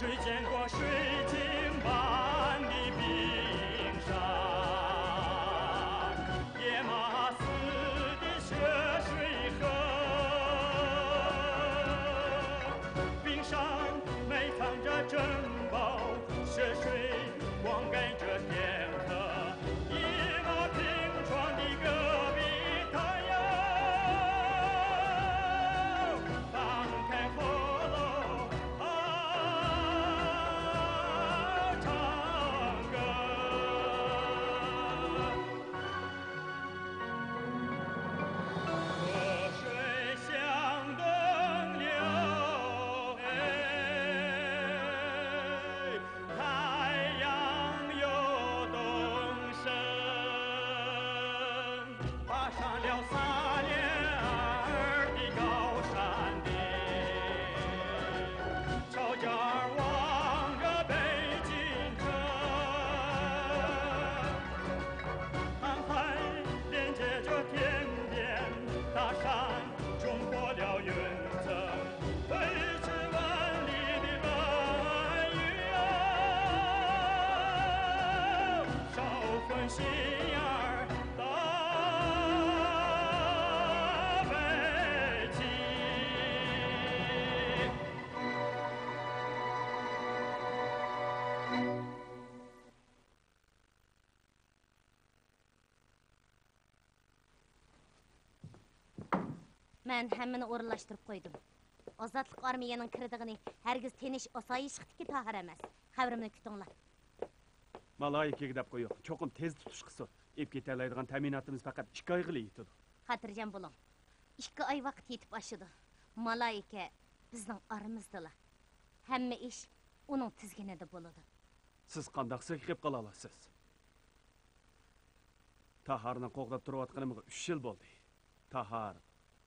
谁见过水晶般的冰山？野马似的血水河，冰上埋藏着珍宝，血水灌溉着天河。野马平川的戈壁滩哟，放开河喽！唱歌，河水向东流，太阳又东升，爬上了撒列尔的高山顶，朝家望着北京城，航海连接着天边大山，冲破了云层，挥斥万里的乱云哟，捎份心眼儿到北京。Mən həmmini orunlaşdırıb qoydum. Azadlıq armiyanın kirdigini hərgiz teniş asayişlikdiki tahir emas. Xəbrimni kütünglar. Malayikaga deb qo'ying. Cho'qim tez tutish qilsin. Ep ketalaydigan ta'minotimiz faqat 2 oyga yetadi. Xatirjam bo'ling. 2 oy vaqt yetib oshidi. Malayika bizning aramizdalar. Hamma ish uning tizginida bo'ladi. Siz qandoq siqib qola olasiz? Taharni qo'g'dab turayotganimga 3 yil bo'ldi. Tahar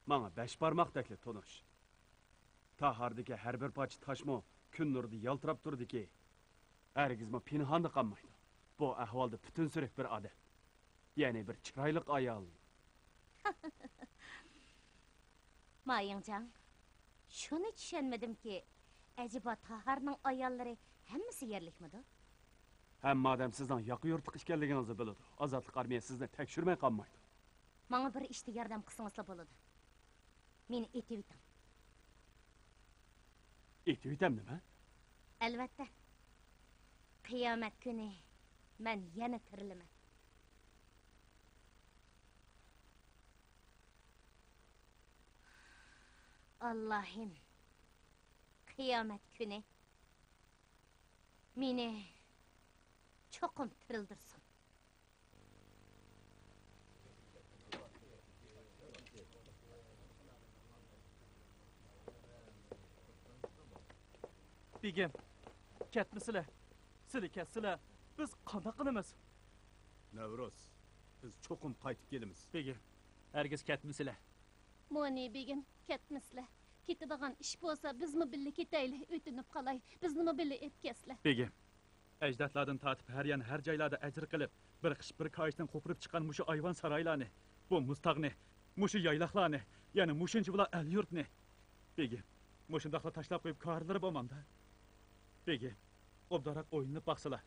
Mana 5 barmoqdakli tonish. Tahardagi har bir parcha toshmo kun nurida yaltirab turdiki, hargizmi pinhonda qolmaydi. Bu ahvolda butun surak bir odam, ya'ni bir chiroyli ayol. Mayingjan, shuni tushunmadimki, ajiba Taharning ayollari hammasi yerlikmidi? Hamma odam sizdan yoqi yurtliq ekanligingizni biladi. Ozodlik armiya sizni tekshirmay qolmaydi. Menga bir ishda yordam qilsangiz bo'ladi. Meni etib o'ting. Etib o'tam nima? Albatta. Qiyomat kuni men yana tirilaman. Allohim, qiyomat kuni meni cho'qim tirildirsin. Begim, ketmisizlar? Sizlar ketsizlar, biz qanday qilamiz? Navroz, biz cho'qim qaytib kelamiz. Begim, hargiz ketmisizlar. Moni begim, ketmisizlar. Ketadigan ish bo'lsa, bizmi birga ketaylik, o'tinib qolay. Biznimi birga etkazlar. Begim, ajdodlardan tortib har yana har joylarda ajr qilib, bir qish bir koyishdan qo'pirib chiqqan mushu ayvon saroylarni, bu mustaqni, mushu yayloqlarni, yana mushinchi bular al yurtni. Begim, mushundaqla tashlab qo'yib korlar bo'lmanda. Begim, obdaroq o'yinib baqsalar.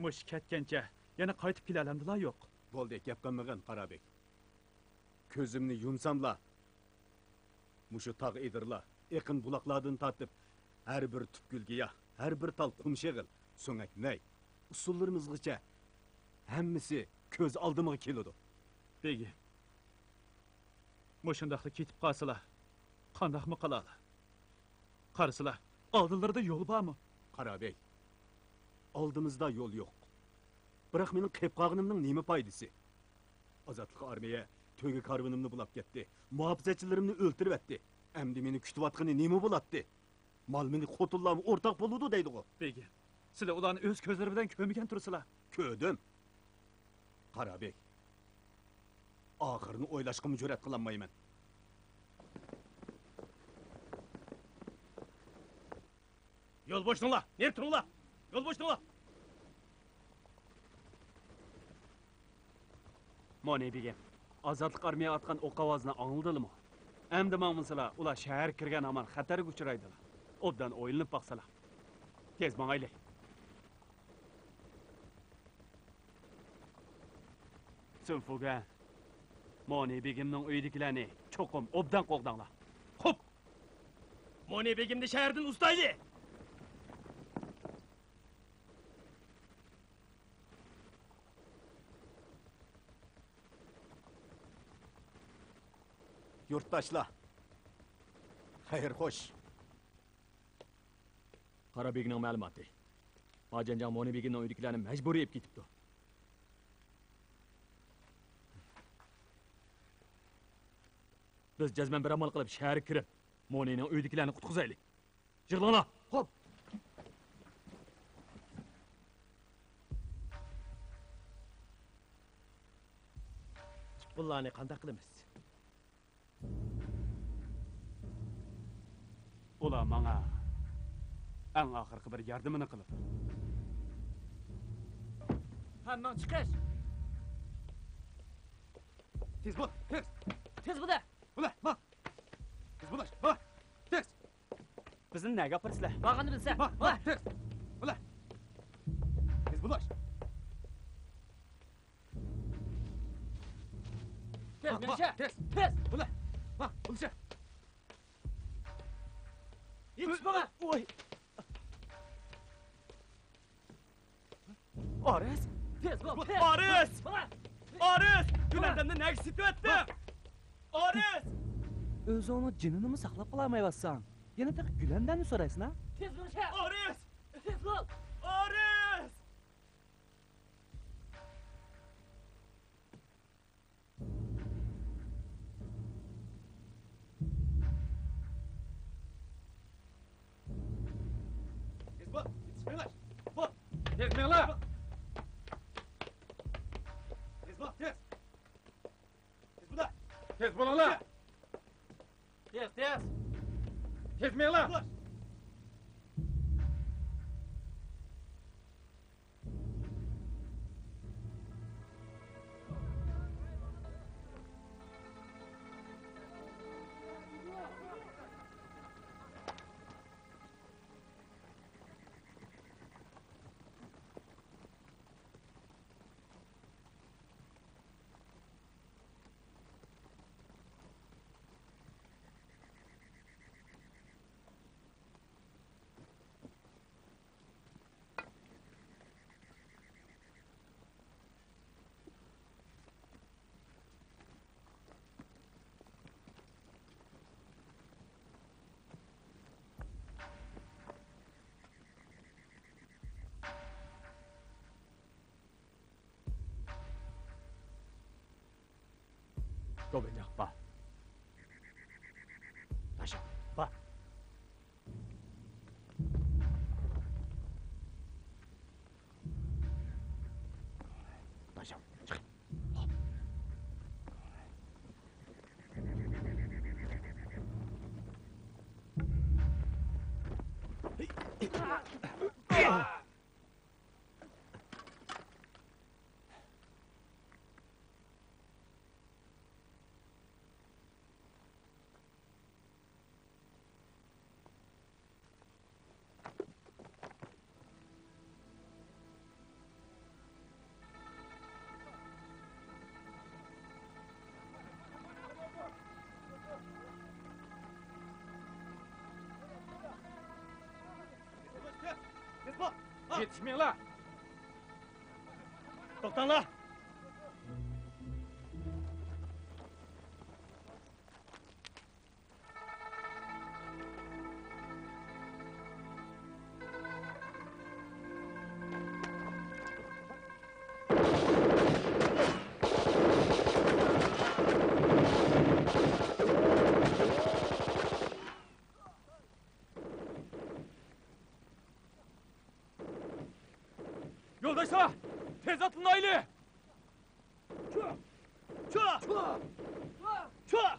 Mush ketgancha yana qaytib kelalamdilar yo'q. Bo'ldi, gap qilmagan Qarabek. Ko'zimni yumsamla mushu tog' edirlar, yaqin buloqlardan tortib, har bir tupgulgiya, har bir tal qumshig'il, so'ngak nay, usullarimizgacha hammasi ko'z oldimga keladi. Begim, mushundaqla ketib qolsalar, qandaqmi qiladi? Qarasizlar, oldinlarda yo'l bormi? Qarabek, oldimizda yo'l yo'q. Biroq mening qilib qolganimning nima foydasi? Ozodlik armiya to'yga karvanimni bulab ketdi. Muhofizachilarimni o'ltirib etdi. Endi meni kutayotgani nima bo'ladi? Mal meni qo'tullarni o'rtoq bo'ludi deydi-ku. Begim, sizlar ularni o'z ko'zlari bilan ko'rmagan tursizlar. Ko'rdim. Qarabek, oxirini o'ylashga jur'at qilolmayman. Yo'l bo'shtinglar, nerib turinglar? Yo'l bo'shtinglar. Moni begim, Ozodlik armiya atgan o'q ovozini angladingmi? Endi ma'munsizlar, ular shahar kirgan amal xatarga uchraydilar. Obdan oylanıp baksala. Tez mağayla. Sınfuga. Moni Begim'nin uyudikilerini çokum obdan qoğdanla. Hop! Moni Begim'de şehirden ustaylı. Yurttaşlar. Hayır hoş. Qara Begning ma'lumoti. Hojanjon Moni Begimning uydagilarni majburiy yeb ketibdi. Biz jazman bir amal qilib shaharga kirib, Monining uydagilarni qutqizaylik. Yig'langlar. Xo'p. Bularni qanday qilamiz? Ular manga en ahırkı bir yardımını kılıp. Hamman chiqish. Tez bul, tez. Tez bu da. Ula, bak. Tez bulaş, bak. Tez. Bizni ne yaparsızlar? Bag'ini bilsa. Bak, tez. Ula. Tez bulaş. Tez, Bak, menimcha. tez. Tez. Ula. Bak, buluşa. Yetish baga. Oy. Ares! Tez bo'l. Tez. Ares! Baga. Ares! Gülandamda ne eksik ettim? Ares! O'zingni jinini saqlab qolmayapsan. Yana taq Gulandan so'raysan, ha? Tez menimcha. Ares! Tez bo'l. Ares! Tez bul, yetişmeler. Bul. Tekmeler! Tez bul, tez. Tez bulaş. Tez bulala! Tez, tez. Tekmeler! Bulaş. Dobenjaq ba. Tasha, ba. Tasha, chiq. Tez bul. Yetişmeyeler! Toktanla! Yoldaşlar! Tez atın aile! Çua! Çua! Çua! Çua!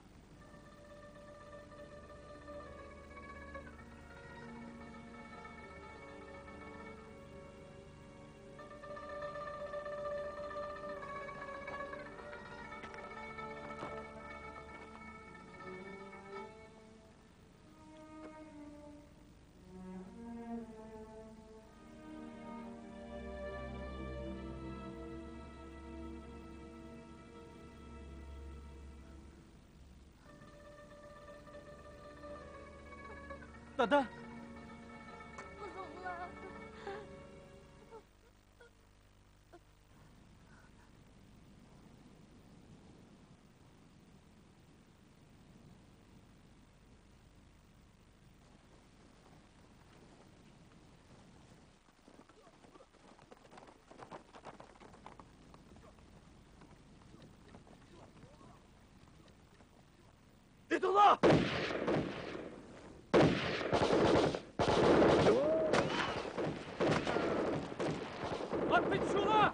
Dada. Kızımlar. Edullah! At bir şuna!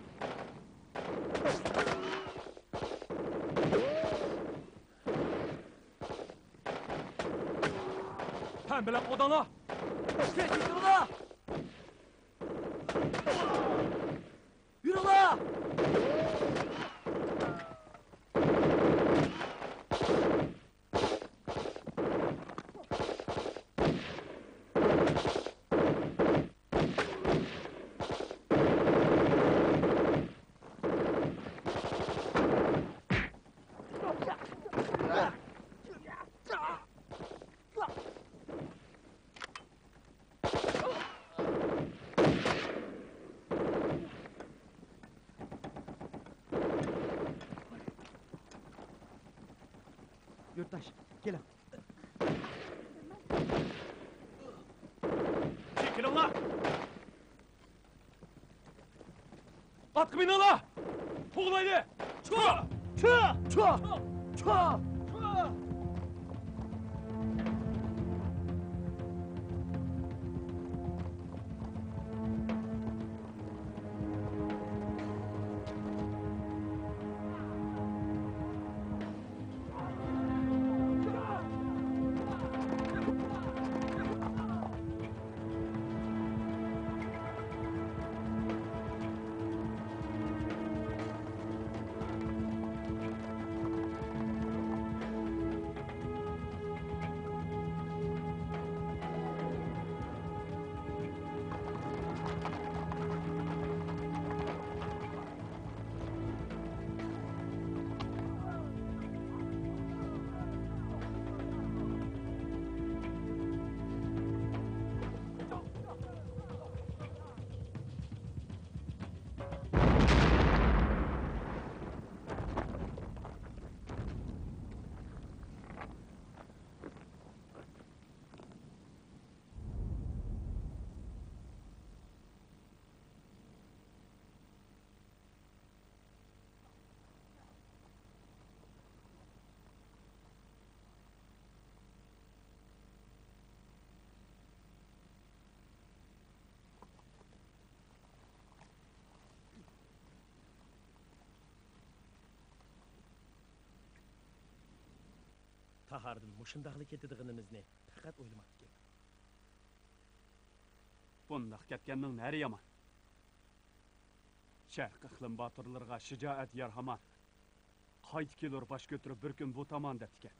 Hem bilen odana! Kes Edullah! Yürü la! Yurttaş, gelin. Çekilin la! At kımını! Tuğlaydı! Çua! Çua! Çua! Çua! Tahardan mushundaqli ketadiganimizni faqat o'ylamabdik. Bundaq ketkenning nari yaman. Sharq iqlim batırlarga shijoat yarhaman. Qayt kelur baş götürüp bir gün bu tamam deptiken.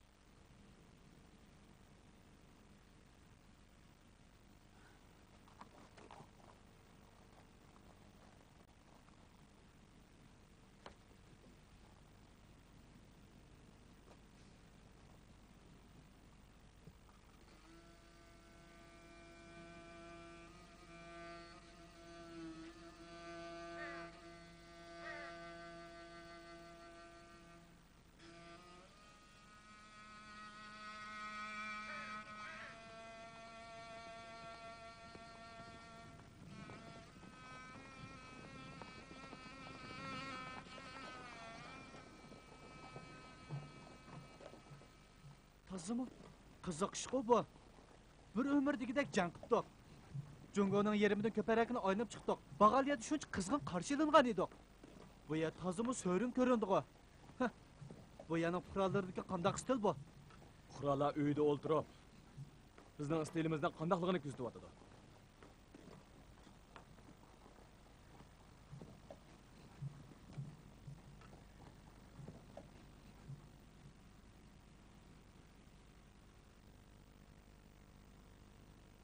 Tazımı? Kızık iş bu. Bir ömürdegidek can qıptık. Jungo'nun yerimden köperekini oynayıp çıktık. Bağalyada şunca kızgın karşılangan edik. Bu ya tazımı söyrün göründü o. Bu yanın kurallarındaki qandaq stil bu. Qurala uyda o'ltirib, bizning stilimizdan qandaqligini ko'rsatyapti.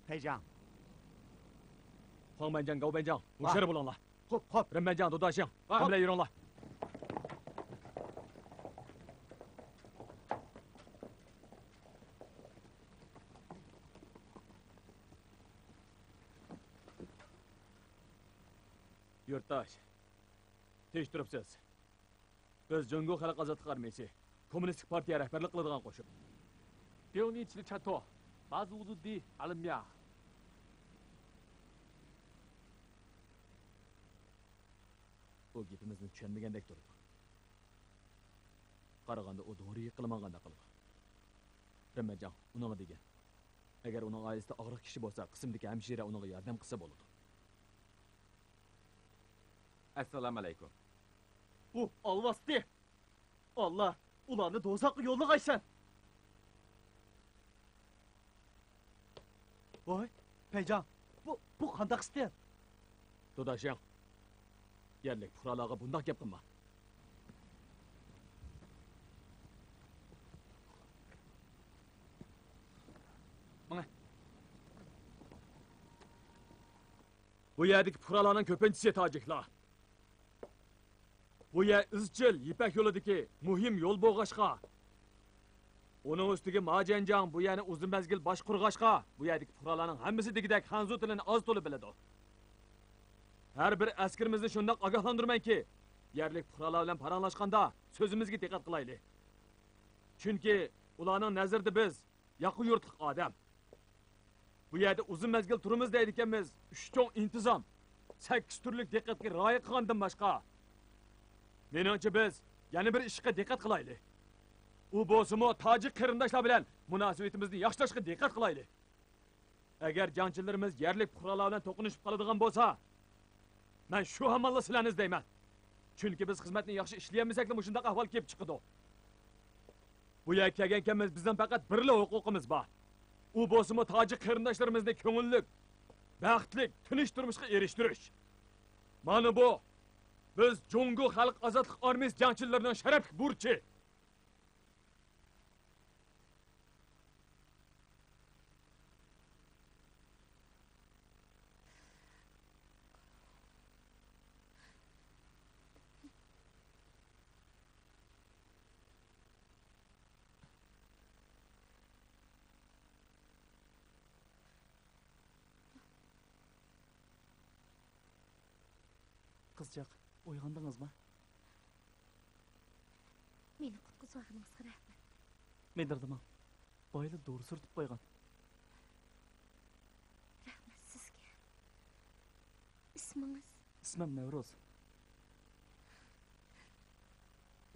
Teycan. Huang Banjiang, Gao Banjiang, mushari bo'linglar. Hop. Ren Banjiang, Dodashing, hamla yuringlar. Yurttaş, tinch turibsiz. Biz Jungo Xalq Ozodlik Armiyasi, Kommunistik partiya rahbarlik qiladigan qo'shin. Pioniychi chato, ba'zi hududiy alimya. O gapimizni tushunmagandek turdi. Qaraganda o doğru yiqilmaganda qildi. Ramajan uningga degan. Agar uning oilasida og'riq kishi bo'lsa, qismdagi hamshira uningga yordam qilsa bo'ladi. Assalomu alaykum. Bu alvasti. Allah, ularni do'zaxga yo'llag'aysan. Voy, Peycan, bu qandaq istir? Dodashing, yerlik fuqarolarga bundoq gap qilma. Bu yerdagi fuqarolarning ko'pinchisi tojiklar. Bu yer izchil Ipak yo'lidagi muhim yo'l bo'lg'ashqa. Uning ustiga Majanjang bu yerni uzun mezgil bosh qurg'ashqa, bu yerdagi fuqarolarning hammasi degidek Hanzu tilini oz to'la biladi. Har bir askarimizni shundoq ogohlantirmanki, yerlik fuqarolar bilan paranglashganda so'zimizga diqqat qilaylik. Chunki ularning nazarida biz yaqin yurtlik odam. Bu yerda uzun mezgil turimiz deydi ekanmiz. 3 cho'ng intizom, 8 turlik diqqatga rioya qilgandan boshqa. Menimcha biz yana bir ishga diqqat qilaylik. U bo'lsa-mu tojik qarindoshlar bilan munosabatimizni yaxshilashga diqqat qilaylik. Agar jangchilarimiz yerlik fuqarolar bilan to'qinishib qoladigan bo'lsa, men shu hammalla sizlarni izlayman. Chunki biz xizmatni yaxshi ishlayolmasak, shunday ahvol kelib chiqadi. Bu yerga kelganmiz bizdan faqat birla huquqimiz bor. U bo'lsa-mu tojik qarindoshlarimizni ko'ngillik, baxtli, tinch turmushga erishtirish. Mana bu biz Jungo Xalq Ozodlik Armiyasi jangchilarining sharaf burchi. Qizchaq, uyg'ondingizmi? Meni qutqizganingizga rahmat. Medirdim. Boyli doğru surtib qo'ygan. Rahmat sizga. Ismingiz? Ismim Navruz.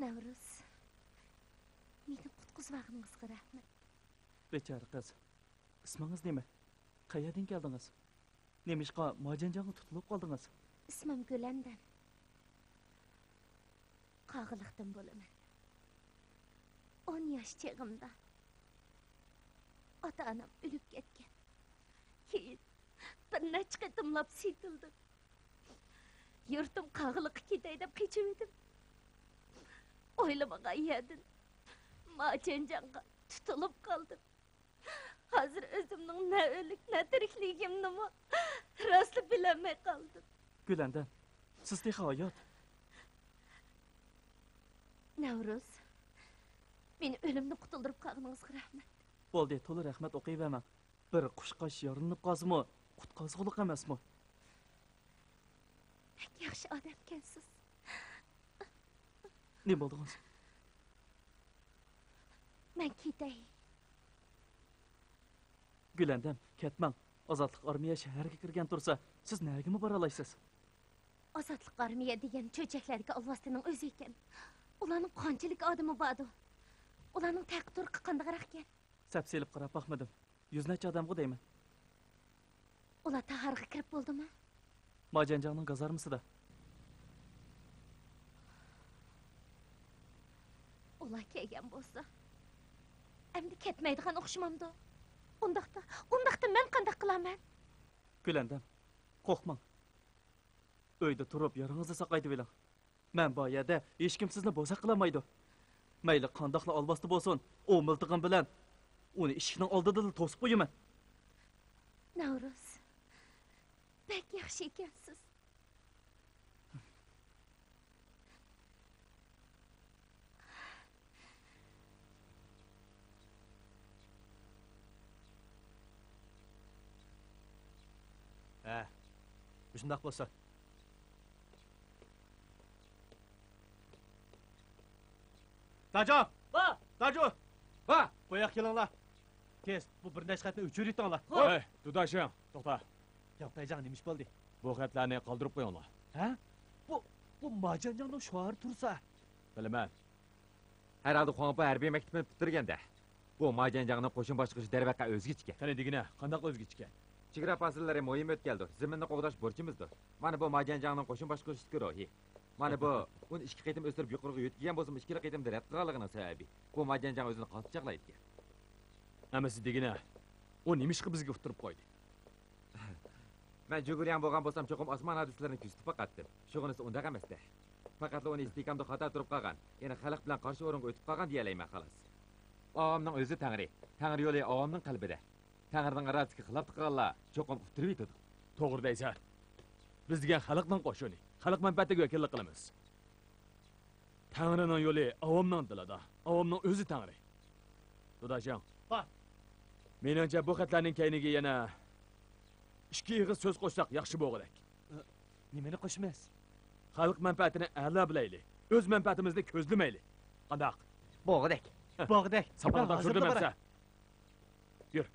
Navruz. Meni qutqizganingizga rahmat. Bechora qiz. Ismingiz nima? Qayerdan keldingiz? Nemishqa Majanjangga tutilib qoldingiz? Ismim Gülendan. Qag'iliqdan bo'laman. 10 yosh chig'imda ota-onam o'lib ketgan. Keyin bir necha qatimlab setildim. Yurtim qag'iliqqa ketay deb qechib edim. O'ylamagan yerdan Majanjangga tutilib qoldim. Hozir o'zimning ne o'lik, ne tirikligimni rostli bilolmay qoldim. Gülendan, siz teha hayot. Navruz, meni o'limni qutuldirib qolganingizga rahmat. Bo'ldi, to'la rahmat o'qiyverman. Bir qushqash yorinib qolsimi, qutqazg'uliq emasmi? Pek yaxshi odamkansiz. Ne bo'ldingiz? Men ketay. Gülendan, ketmang. Ozodlik armiya shaharga kirgan tursa, siz nega bora olaysiz? Ozodlik armiya degan cho'chaklarga alvastining o'zi ekan. Ularning qanchalik odami bordi? Ularning taqdiri qandaroq ekan? Sapselib qarab baxmadim. 100 necha odamga deyman. Ular taharga kirib bo'ldimi? Majanjangning gazarmisida. Ular kelgan bo'lsa, endi ketmaydigan o'xshamamdi. Undaqda men qanday qilaman? Gülendan, qo'rqmang. Uyda turib yaringizni saqlaydi bilan. Men bu yerda hech kim sizni bo'sa qilamaydi. Mayli qandoqla olvasti bo'lsin, o miltig'im bilan uni eshikning oldida to'sib qo'yaman. Navruz, bek yaxshi ekansiz. Shundoq bo'lsa, Dajo! Va! Dajo! Va! Bu yoqqa kelinglar. Tez, bu bir necha xatni o'chirtinglar. Hey, Dudashing, to'xta. Yo'q, Payjon, nima ish bo'ldi? Bu xatlarni qoldirib qo'yinglar. Ha? Bu Majanjonning shoiri tursa. Bilaman. Herhalde Xuanpa harbiy maktabini bitirganda. Bu Majanjangning qo'shin boshqarish darvaqa o'zgichga. Qani degina, qandaq o'zgichga? Chegara fasillari muhim o'tkaldi. Zaminni qo'g'dash burchimizdir. Mana bu Majanjangning qo'shin boshqarishga ro'yi. Mana bu 12 qitim o'stirib yuqoriga yetgan bo'lsa, 2 qitimda rad qilganligining sababi. Bu Majanjang o'zini qaltichaqlaydi. Amasi degina, u nima ish qilib bizga uqtirib qo'ydi? Men juguryan bo'lgan bo'lsam, cho'qim osmon hodislarini kuzatib boqatdim. Shug'unisi unda emasda. Faqat uni istiqomda xato turib qolgan. Yana xalq bilan qarshi o'ringa o'tib qolgan deyalayman xolos. Avomning o'zi Tangri. Tangri yo'li avomning qalbida. Tangrining arasiga xilof qilganlar cho'qim uqtirib yetadi. To'g'ri deysan. Biz degan xalqning qo'shini, xalq manfaatiga vakillik qilamiz. Tangrining yo'li avomning dilida, avomning o'zi Tangri. Dudashing. Va. Meningcha bu xatlarning kayniga yana 2 ig'iz so'z qo'shsak yaxshi bo'lg'adak. Nimani qo'shmaysiz? Xalq manfaatini a'lo bilaylik. O'z manfaatimizni ko'zlamaylik. Qandaq? Bo'g'dak. Bog'dak. Sapoqdan turdimamsa. Yur.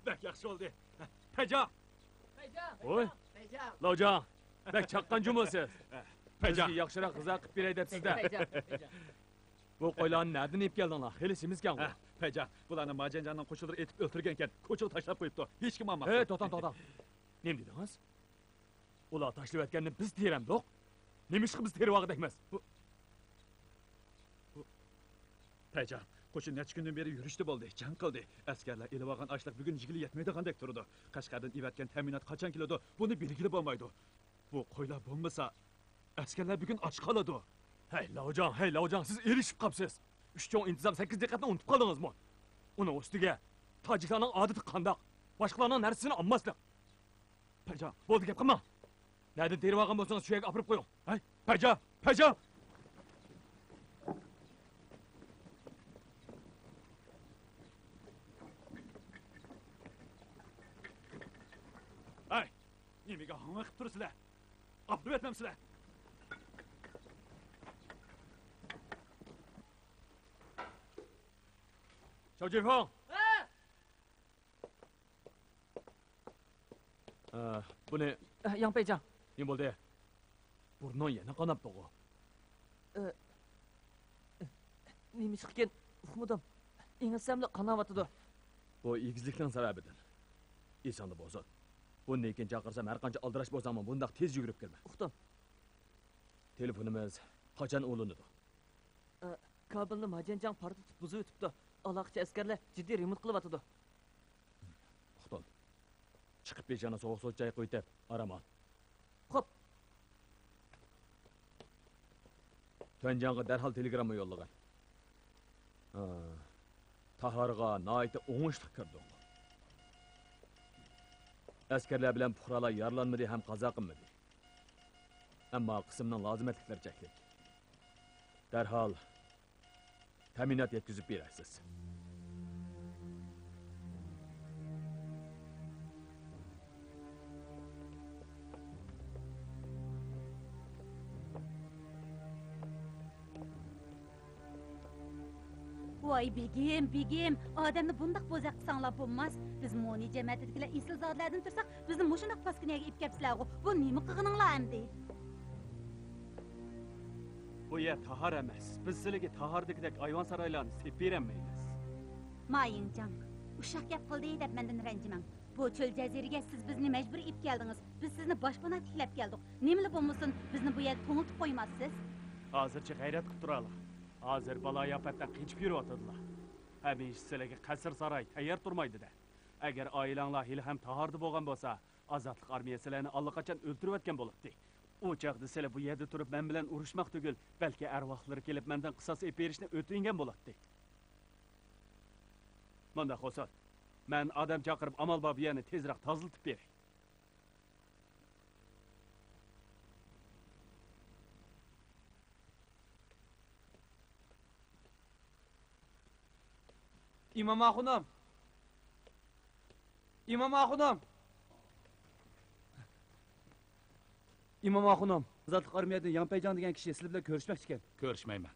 Bak yaxshi oldu. Payjon. Payjon! Oy. Payjon! Lavjon. Bak chaqqan jumosiz. Payjon. Bizga yaxshiroq xizmat qilib beray debsizda. Payjon! Bu qo'ylarni nereden ip geldinglar? Heli semizkan bu. Payjon, bularni Majanjanning qo'shinlari etib o'ltirgan ekan. Ko'chib tashlab qo'yibdi. Hech kim olmadi. Hey, to'xtan. Nima dedingiz? Ular tashlab etganini biz teramdiq. Nima ish qilib biz terib vaqtdaymiz? Payjon, qo'shin necha kundan beri yurishdi bo'ldi, jang qildi. Askarlar elib olgan ashliq bugun yigili yetmaydigandek turdi. Qashqardan ivatgan ta'minot qachon keladi? Buni belgili bo'lmaydi. Bu qo'ylar bo'lmasa, askarlar bugun och qoladi. Hey Lavjon, siz erishib qolibsiz. 3 cho'ng intizom 8 diqqatni unutib qoldingizmi? Uni ustiga tojiklarning odati qandoq? Boshqalarning narsasini olmaslik. Payjon, bo'ldi gap qilma. Nereden terib olgan bo'lsangiz shu yerga olib qo'ying. Hay, Payjon. Hay, nimaga hanga qilib turibsizlar? Olib etmamsizlar. Chao Jifong. Bu ne? Yang Payjon. Nima bo'ldi? Burning yana qonab to'g'u. Nima ish qilgan? Uqmadim. Ingisamli qanavatidi. Bu egizlikning sababidir. Esonda bo'lsin. Bundan keyin chaqirsam har qancha aldirash bo'lsa ham bundaq tez yugurib kelma. Uqdim. Telefonimiz qachon o'linadi? Kabelni Majanjang portlatib buzib o'tibdi. Aloqachi askarlar jiddiy remont qilyapti. Uqdim. Chiqib peshona sovuq suv chay qo'yib araman. Xo'p. Tuanjanga darhol telegramma yo'llagan. Taharga nayta o'ngishli kirdi. Askarlar bilan puhralar yaralanmadi ham qazo qilmadi. Ammo qismning lozimatliklari cheklik. Darhol ta'minot yetkazib berasiz. Voy begim, odamni bundaq bo'zaq qilsanglar bo'lmas. Biz Moni jamiyatidagilar esilzodlardan tursak, bizni mushunaq paskinaga ip kapsizlar-ku. Bu nima qilganinglar endi? Bu yer tahar emas. Biz sizlarga tahardagidek ayvon saroylarni sepib bermaymiz. Mayinjang, uşaq gap qildi deb mendan ranjimang. Bu cho'l jaziraga siz bizni majbur ip keldingiz. Biz sizni boshpana tiklab keldik. Nimali bo'lmasin, bizni bu yerga to'ngiltib qo'ymassiz. Hozircha g'ayrat qilib turarlar. Hozir balo-yofatdan qechib yuribdilar. Hamish sizlarga qasr saroy tayyor turmaydi-da. Agar oilanglar hali ham taharda bo'lgan bo'lsa, ozodlik armiyasi sizlarni allaqachon o'ltirib o'tgan bo'libdi. O chaqda sizlar bu yerda turib men bilan urushmoq tugul, balki arvohlari kelib mendan qisos ep berishni o'tingan bo'ladi. Manda xo'sat. Men odam chaqirib amal babiyani tezroq toziltib beray. İmam Axunum. İmam Axunum, Azatlık armiyadan Yanpaycan degan kishi sizlar bilan ko'rishmoqchi ekan. Ko'rishmayman.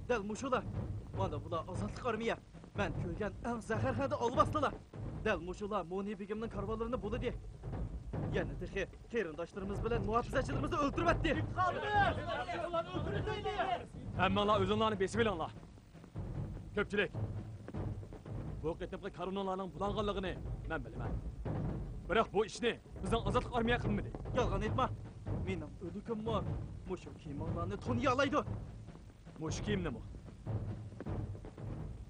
Dal mushular. Mana bular azatlık armiya. Men ko'rgan eng zaharxanda olvaslılar. Dal mushular Moni begimning karvonlarini bo'ladi. Yana texi qarindoshlarimiz bilan muhofizachilarimizni o'ldiribdi. Hammanglar o'zinglarni besib olinglar. Ko'pchilik. Bu qitimqi karvonlarning bulanganligini men bilaman. Biroq bu ishni bizning azatlık armiya qilmadi. Yolg'on aytma. Mening o'ligim bor. Mushu kiyimlarni toniy olaydi. Mush kiyimnimi?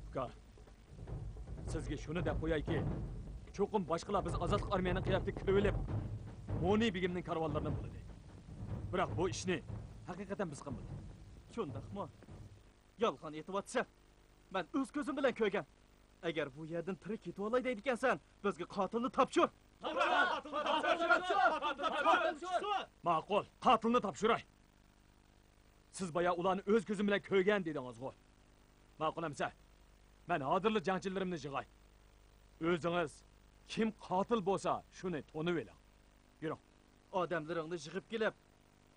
Uka, sizga shuni deb qo'yayki, cho'qim boshqalar biz azatlık armiyaning qiyofasiga kirib olib, Moni begimning karvonlarini bo'ladi. Biroq bu ishni haqiqatan biz qilmadik. Shundaqmi? Yolg'on aytyapsan. Men o'z ko'zim bilan ko'rgan. Agar bu yerdan tirik ketib olay deydigansan, bizga qotilni topshir. Ma'qul, qotilni topshiray. Siz baya ularni o'z ko'zim bilan ko'rgan dedingiz-ku. Ma'qul amsa. Men hozirli jangchilarimni yig'ay. O'zingiz kim qotil bo'lsa, shuni tonib oling. Yuring. Odamlaringni yig'ib kelib,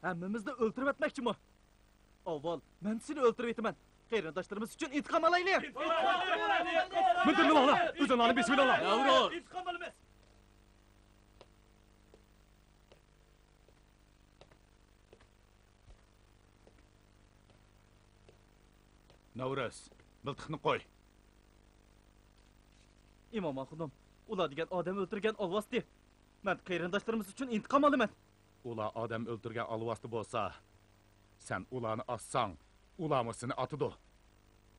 hammamizni o'ldirib etmoqchimi? Avval men seni o'ldirib etaman. Qarindoshlarimiz uchun intiqom olaylik. Mindirlar, o'zinglarni bismillah. Yavrum. İntikam alınmaz. Navruz, miltiqni qo'y. İmam Axunum, ular degan odam o'ldirgan olvasdi. Men qarindoshlarimiz uchun intiqom olaman. Ular odam o'ldirgan alvasti bo'lsa, sen ularni assang, ularmi seni atıdı.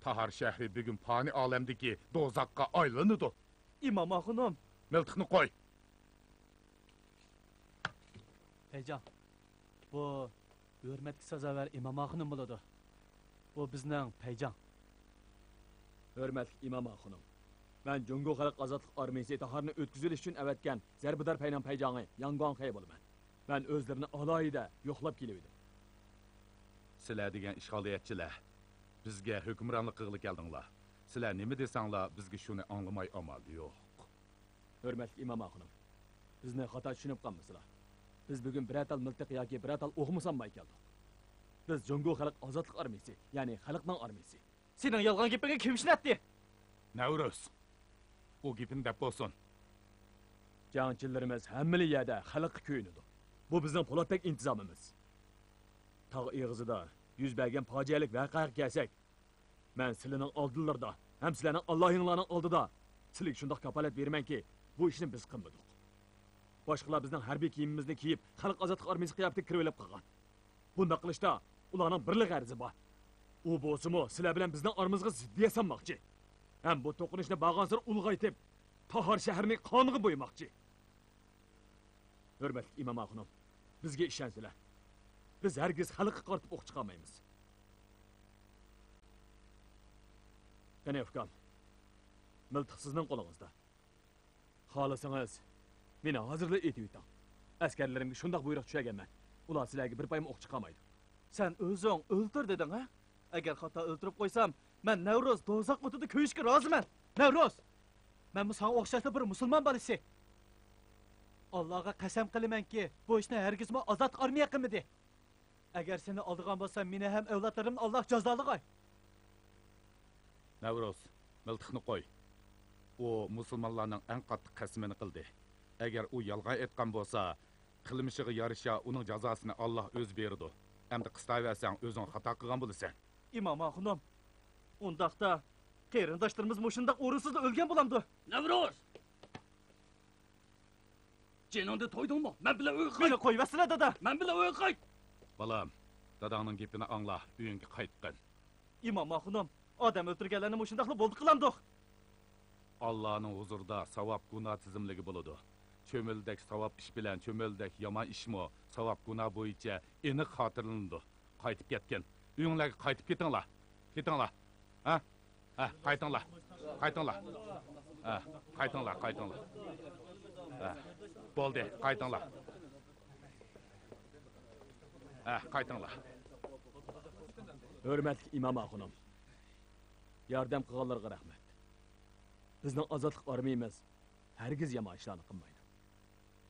Tahar shahri bugun fani olamdagi dozaqqa aylanadi. İmam Axunum, Miltiqni qo'y. Peycan, bu hurmatga sazovar İmam Axunum bo'ladi. Bu bizning Peycan. Hurmatli imom axunim. Men Jungo xalq azatlık armiyasi taharni o'tkazilish uchun avatgan Zarbidar paynan payjong'i Yangon xey bo'laman. Men o'zlarini alohida yo'qlab keldim. Sizlar degan ishg'oliyatchilar bizga hukmronlik qilg'ili keldinglar. Sizlar nima desanglar, bizga shuni anglamay amal yo'q. Hurmatli imom axunim. Bizni xato tushunib qolmasizlar. Biz bugun bir atal miltiq yoki bir atal o'qmi sanmay keldik. Biz Jungo xalq azatlık armiyasi, ya'ni xalqning armiyasi. Sening yolg'on gapiga kim ishlatdi? Navruz, o gapini deb bo'lsin. Jangchilarimiz hammali yerda xalqqa ko'yinadi. Bu bizning Po'latbek intizomimiz. Tog' eg'izida yuz bergan fojialik voqeaga kelsak, men sizlarning oldinglarda, ham sizlarning Allohinglarning oldida sizlarga shundoq kafolat bermanki, bu ishni biz qilmadik. Boshqalar bizning harbiy kiyimimizni kiyib, xalq azatlık armiyasi qiyofasiga kirib olib qolgan. Bunda qilishda ularning birlik arzi bor. U bo'lsa-mu, sizlar bilan bizning aramizga ziddiyat solmoqchi. Ham bu to'qinishni bag'ansir ulg'aytib, Tahar shahrining qoniga bo'ymoqchi. Hurmatli imom axunim, bizga ishongsizlar. Biz hargiz xalqqa qartib o'q chiqolmaymiz. Qani ukam, miltiq sizning qo'lingizda. Xohlasangiz, meni hozirla aytib o'ting. Askarlarimga shundoq buyruq tushaganman. Ular sizlarga bir payim o'q chiqolmaydi. Sen o'zing o'ldir deding, ha? Agar xato o'ldirib qo'ysam, men Navruz dozaq o'tida ko'yishga roziman. Navruz, men bu sana o'xshashli bir musulmon bolasi. Allohga qasam qilamanki, bu ishni hargizmi azat armiya qilmadi. Agar seni oldigan bo'lsam, meni ham avlodlarimni Alloh jazolig'ay. Navruz, miltiqni qo'y. O musulmonlarning eng qattiq qasmini qildi. Agar u yolg'on aytgan bo'lsa, qilmishiga yarasha uning jazosini Alloh o'z beradi. Endi qistaversang o'zing xato qilgan bo'lasan. İmam Axunum, undaqda qarindoshlarimiz mushundaq o'rinsizda o'lgan bo'lamdi. Navruz! Jeningni to'ydingmi? Men bilan uy qayt. Meni qo'yvasizlar dada. Men bilan uy qayt. Balam, dadangning gapini angla, uyingga qaytqin. İmam Axunum, odam o'ldirganlarni mushundaqli bo'ldi qilamdiq. Allohning huzurida savob gunoh tizimligi bo'ladi. Cho'mildek savob ish bilan cho'mildek yomon ishmi, savob gunoh bo'yicha aniq xotirlanadi. Qaytib ketgan. Uyinglarga qaytib ketinglar. Ketinglar. Ha? Ha, qaytinglar. Qaytinglar. Ha, qaytinglar, qaytinglar. Ha, bo'ldi, qaytinglar. Ha, qaytinglar. Hurmatli imom axunim, Yordam qilganlarga rahmat. Bizning ozodlik armiyamiz hargiz yomon ishlarni qilmaydi.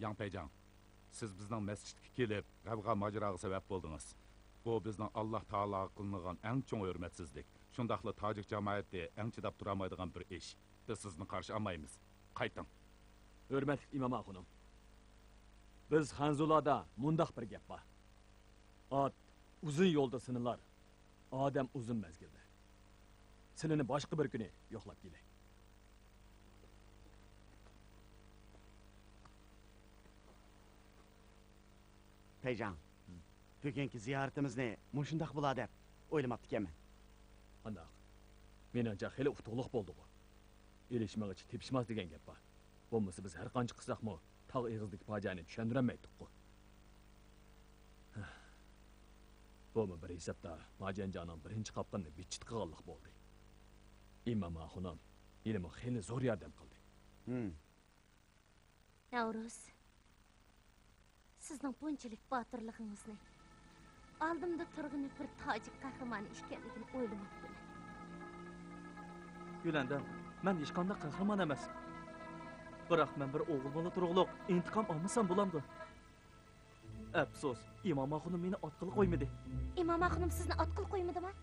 Yang Peycan, siz bizning masjidga kelib, g'avg'a mojaroga sabab bo'ldingiz. Bu bizning Alloh taologa qilgan eng cho'ng hurmatsizlik. Shundaqla tojik jamoati eng chidab turolmaydigan bir ish. Biz sizni qarshi olmaymiz. Qayting. Hurmatli imom xonim. Biz Hanzulada mundaq bir gap bor. Ot uzun yo'lda sinilar. Odam uzun mezgilda. Sinini boshqa bir kuni yo'qlab kelay. Peycan, bugungi ziyoratimizni mushundaq bo'ladi deb o'ylamabdi ekanman. Qandaq? Menimcha xeli utuqliq bo'ldi bu. Elishmoqchi tepishmas degan gap bor. Bo'lmasa biz har qancha qilsaqmi, tog' eg'izdagi fojiani tushuntirolmaydik-ku. Bu bir hisobda Majanjonning birinchi qopqinni bichit qilganlik bo'ldi. İmam xonim, menga xeli zo'r yordam qildi. Navruz, sizning bunchalik botirligingizni oldimda turgan bir tojik qahramoni ekanligini o'ylamabdim. Gülendam, men hech qanday qahramon emas. Biroq men bir o'g'il bola turug'liq intiqom olmasam bo'lamdi. Afsus, imom xonim meni otqil qo'ymadi. Imom xonim sizni otqil qo'ymadimi?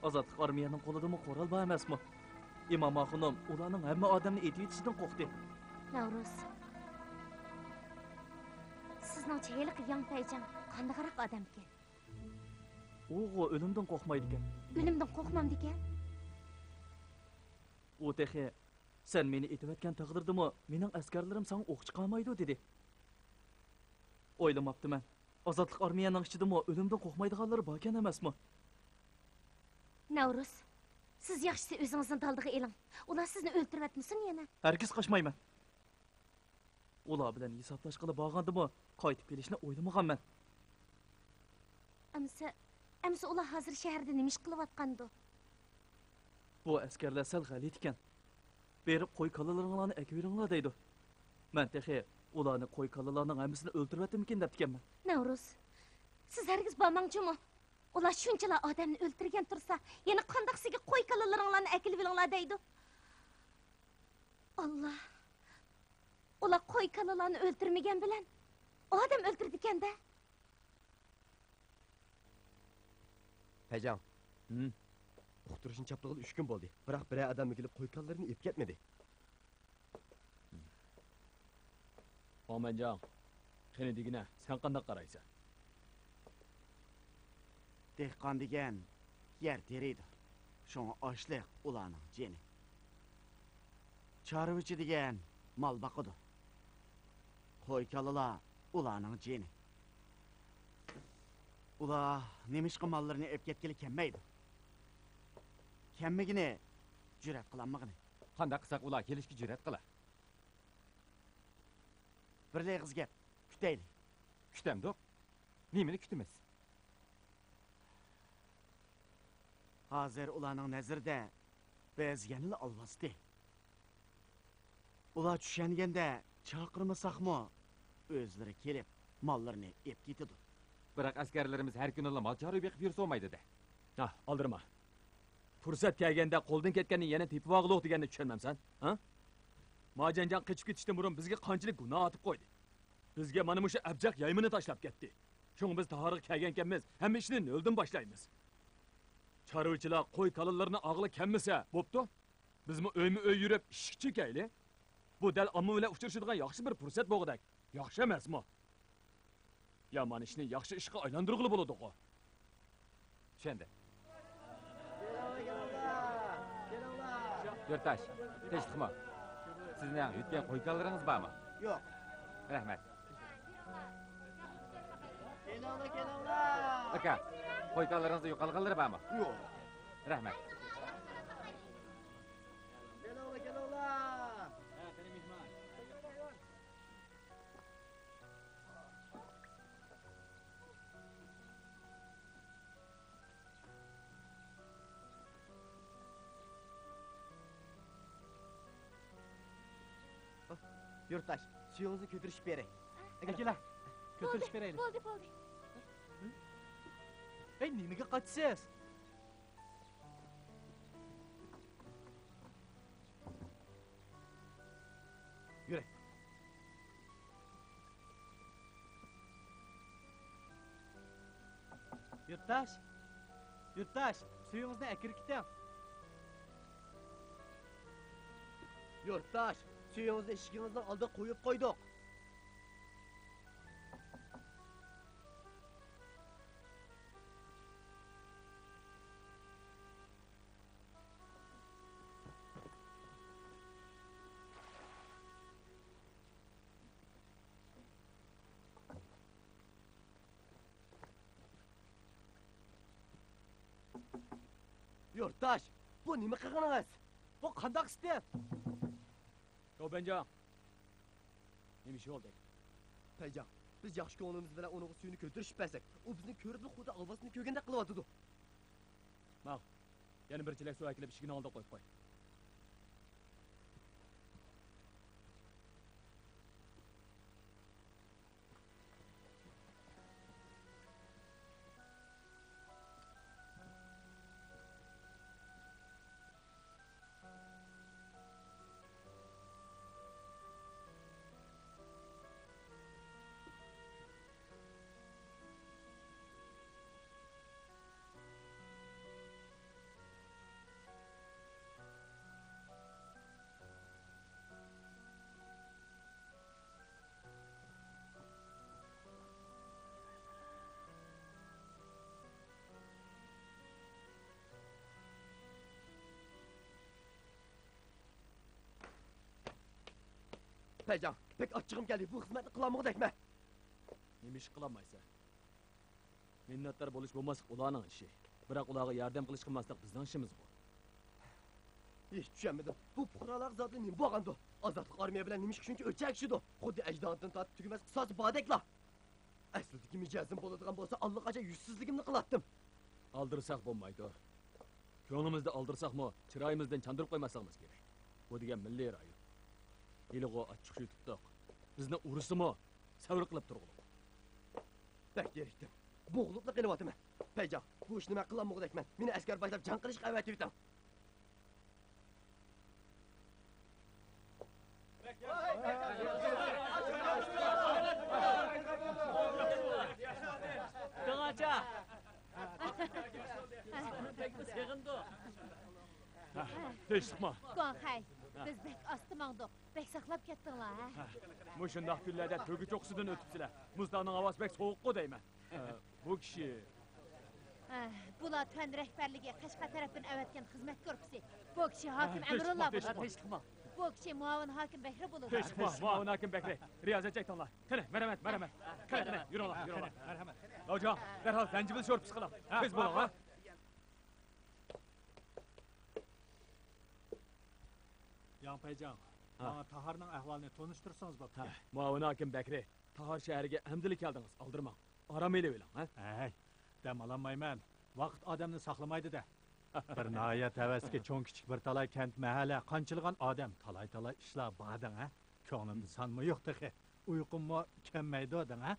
Ozodlik armiyaning qo'lidami qo'ral bor emasmi? Imom xonim ularning hamma odamni etib yetishidan qo'rqdi. Navruz, sizning chayliq Yang Peycan qandaqaroq odam ekan? O'g'o o'limdan qo'rqmaydi ekan. O'limdan qo'rqmamdi ekan? U texe sen meni etayotgan taqdirdimi mening askarlarim sana o'q chiqarmaydi dedi. O'ylamabdiman. Ozodlik armiyaning ichidami o'limdan qo'rqmaydiganlar bor ekan emasmi? Navruz, siz yaxshisi o'zingizni daldiga eling. Ular sizni o'ltirvatmasin yana. Hargiz qochmayman. Ular bilan hisoblashqili borgandimi, qaytib kelishni o'ylamaganman. Amsa ular hozir shaharda nima ish qilayotgandi? Bu askarlar sal g'alit ekan. Berib qo'y kalalaringlarni akviringlar deydi. Men texe ularni qo'y kalalarning hammasini o'ltirvatimikin deb ekanman. Navruz, siz hargiz bormangchimi? Ular shunchalar odamni o'ltirgan tursa, yana qandaqsiga qo'y kalalaringlarni akilib olinglar deydi. Allah. Ular qo'y kalalarni o'ltirmagan bilan odam o'ltirdi ekanda. Peycan. Uqtirishni chaplig'i 3 kun bo'ldi. Biroq bir odam kelib qo'y kallalarini ep ketmadi. Omanjon, qani degina, sen qanday qaraysan? Dehqon degan yer teriydi. Şoňa oshliq ularning jeni. Chorvachi degan mol boqadi. Qo'y kalalar ularning jeni. Ular nemishqa mollarini ep ketgili kelmaydi. Kemmigini jur'at qilanmagini. Qanday qilsak ular kelishga jur'at qilar. Bir leg'iz gap, kutaylik. Kutamdiq. Nimani kutimiz? Hozir ularning nazarida biz yanil olmasdi. Ular tushanganda chaqirmasaqmi, o'zlari kelib mollarini ep ketadi. Biroq askarlarimiz har kuni mal chorib yiqib yursa olmaydi-da. Ha, oldirma. Fursat kelganda qo'ldan ketganni yana tepib og'liq deganni tushunmamsan, ha? Majanjon qochib ketishdan burun bizga qanchalik gunoh atib qo'ydi. Bizga mana shu abjaq yaymini tashlab ketdi. Shunga biz tahoriga kelgan ekanmiz, hamma ishni noldan boshlaymiz. Chorvachilar qo'y kalalarni og'li kelmasa, bo'pti. Bizmi o'ymi-o'y yurib ish chekayli. Bu dal omma bilan uchrashadigan yaxshi bir fursat bo'g'idak. Yaxshi emasmi? Yomon ishni yaxshi ishga aylantirg'ili bo'ladi-ku. Tushundim. Yurtash, tinchlikmi? Sizning yutgan qo'y kallalaringiz bormi? Yo'q. Rahmat. Kelinglar. Aka, qo'y kallalaringizni yo'qolganlari bormi? Yo'q. Rahmat. Kelinglar. Yurttaş, suyunuzu kötürüşüp berey. Akela, kötürüş bereylik. Bo'ldi. Ey, nimaga qochsiz? Yurttaş! Yurttaş! Suyunuzni akirib keting. Yurttaş, suyunuzni eshigingizning oldida qo'yib qo'ydik. Yurttaş, bu nima qilganingiz? Bu qandaq istem? Ko'benjang. Nima ish bo'ldi? Payjon, biz yaxshi ko'nglimiz bilan uning suyini ko'tarishib bersak, u bizni ko'rib xuddi alvasini ko'rgandek qilyotidi. Mal. Yana bir chelak suv akilib ishigini oldi qo'yib qo'y. Payjon, pek achchig'im keldi. Bu xizmatni qilolmaydikmi? Nima ish qilolmaysan? Minnatdor bo'lish bo'lmas ularning ishi. Biroq ularga yordam qilish qilmaslik bizning ishimiz bu. Hech tushunmadim. Bu fuqarolar zotli nima bo'lgandi? Ozodlik armiya bilan nima ish shuncha o'lchak tushdi? Xuddi ajdoddan tortib tugamas qisos bodaklar. Aslidagi mijozim bo'ladigan bo'lsa, allaqacha yuzsizligimni qilatdim. Aldirsak bo'lmaydi. Ko'nglimizda aldirsakmi, chiroyimizdan chandurib qo'ymasligimiz kerak. Bu degan milliy rayon. Eligo achchiq shu tutdiq. Bizni urusimi savr qilib turg'uliq. Bak yerikdim. Bo'g'liqlik qilyapman. Payjon, bu ishni men qilolmaydikman. Meni askar boshlab jang qilish qavatib etim. Dağaca! Pek seğindi. Hech chiqma. Guanhay, biz bek ostimangdiq. Bek saqlab ketdinglar, ha? Mushundaq kunlarda to'gi cho'qsidan o'tibsizlar. Muzdaqning ovozi bek sovuqqa deyman. Bu kishi Bular tuan rahbarligi Qashqa tarafdan avatgan xizmat korpusi. Bu kishi hokim Amrullah bo'ladi. Bu kishi muavin hokim Bekri bo'ladi. hech chiqma. Muavin hokim bekri. Riyozat chektinglar. Qani, marhamat. Qani, yuringlar. Marhamat. Lojon, darhol zanjibil sho'rpis qiling. Tez bo'ling, ha? Yanpayjon, bana Taharning ahvolini tanishtirsangiz bo'pti. Muavin hokim bekri. Tahar shahriga hamdili keldingiz. Aldirmang. Aram ele o'ylang, ha? Ay, dam ololmayman. Vaqt odamni saqlamaydi-da. Bir nihoyat havasga cho'ng kichik bir talay kent mahalla qanchilgan odam talay ishlar bording, ha? Ko'nglimda sonmi yo'qdi. Uyqummi kelmaydi odam, ha?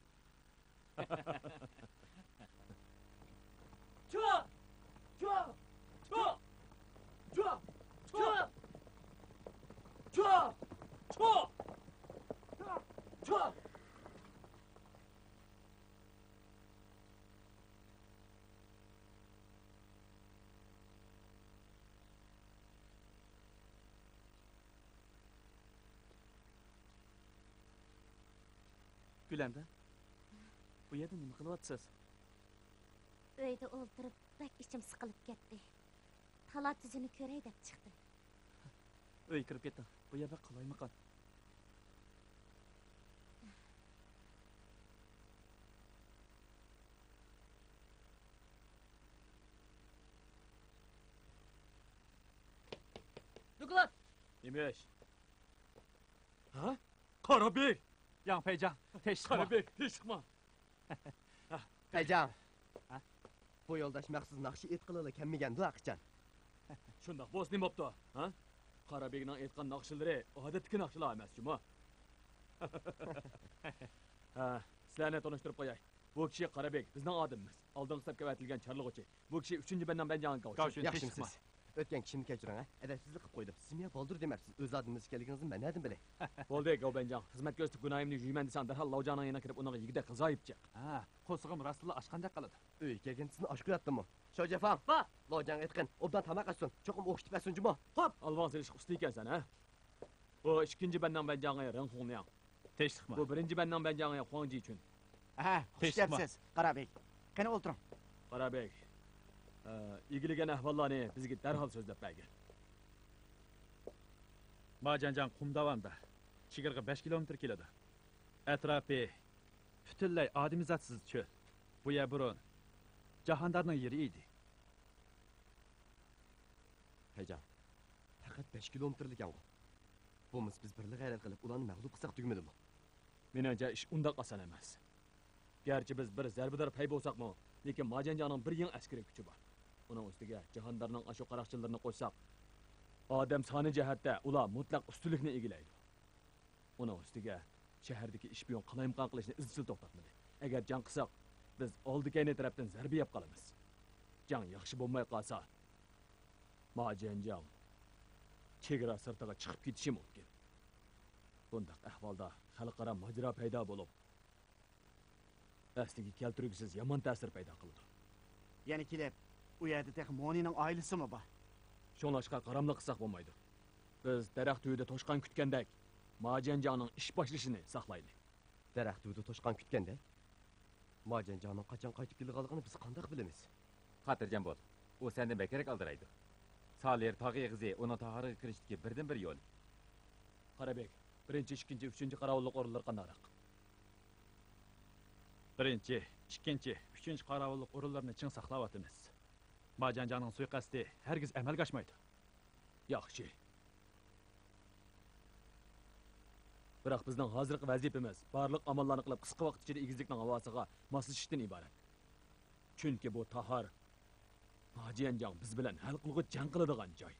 Gülenda, bu yerda nima qilyapsiz? Uyda o'ltirib, bek ichim siqilib ketdi. Talat tuzini ko'ray deb chiqdim. Uy kirib ketdim. Bu yerda qalaymiqan? Douglas! Nima ish? Ha? Qarabek! Yanpayjon, tez chiqma. Qarabek, tez chiqma. Payjon. Bu yo'ldosh maxsus naqshi et qilala kelmagan-da aqchan. Shundoq bo'z nima bo'pti, ha? Qarabekning aytgan naqshilari odatdagi naqshlar emas, juma. Ha, sizlarni tanishtirib qo'yay. Bu kishi Qarabek, bizning odamimiz. Oldin hisobga aytilgan charlig'uchi. Bu kishi 3-bandan Banjanga Yaxshimisiz. Ötken kişini keçirin ha. Edepsizlik qilib qo'ydim. Siz meni boldir demapsiz. O'z adınız ekanligingizni men nereden bilay? Bo'ldi, Gobenjan. Xizmat ko'rsatib günahimni yuyman desan, darhol Lavjanning yanına kirib unaqa yigida qilzoyib chiq. Ha, qo'sig'im rostla ochqandek qiladi. Uyga kelgan sizni osh qilyaptimi? Shojafon. Ba. Lavjan aytqin. Obdan tamoq qilsin. Cho'qim o'qitib bersin juma. Hop. Alvan selish usta ekansan, ha? Bu ikkinchi bandan banjangga Renxunliang. Tinchlikmi? Bu birinchi bandan banjangga Huangji uchun. Ha, xush kelibsiz, Qarabek. Qani o'tiring. Qarabek. Igilgan ahvollarni bizga darhol so'zlab bergin. Majanjan qumdavanda. Chigirga 5 kilometr keladi. Atrofi butunlay odimizatsiz cho'l. Bu yer burun jahondarning yeri edi. Haycan. Faqat 5 kilometrlik ekan. Bo'lmasa biz birlik g'ayrat qilib ularni mag'lub qilsak tugmadimi? Menimcha ish undaq oson emas. Garchi biz bir zarbador pay bo'lsaqmi, lekin Majanjanning bir yeng askari kuchi bor. Uning ustiga jahondarning ashu qaroqchilarini qo'shsak, odam soni jihatda ular mutlaq ustunlikni egallaydi. Uning ustiga shahardagi ishpiyon qalaymqon qilishni izchil to'xtatmadi. Agar jang qilsak, biz oldikayni tarafdan zarba yeb qolamiz. Jang yaxshi bo'lmay qolsa, Majanjan chegara sirtiga chiqib ketishi mumkin. Bundaq ahvolda xalqaro majro paydo bo'lib, asliga keltirgisiz yomon ta'sir paydo qildi. Ya'ni kelib, u yerda tek Monining oilasimi bor? Sho'nashqa qaramli qilsak bo'lmaydi. Biz daraxt uyida toshqan kutgandek, Majanjanning ish boshlashini saqlaylik. Daraxt uyida toshqan kutganda? Majanjanning qachon qaytib kelganligini biz qanday bilamiz? Xotirjam bo'l. U sendan bekarak aldiraydi. Salir tog'i yig'izi uning tahoriga kirishdagi birdan bir yo'l. Qarabek, 1-chi, 2-chi, 3-chi qarovullik o'rinlar qanaqroq? 1-chi, 2-chi, 3-chi qarovullik o'rinlarini chin saqlayapmiz. Majanjanning suiqasdi hargiz amalga oshmaydi. Yaxshi. Biroq bizning hozirgi vazifamiz barliq amallarni qilib qisqa vaqt ichida egizlikning havosiga moslashishdan iborat. Chunki bu tahor Majanjan biz bilan hal qilg'uch jang qiladigan joy.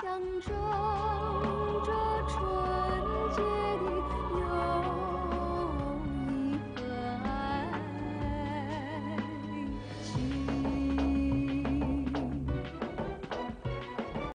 像这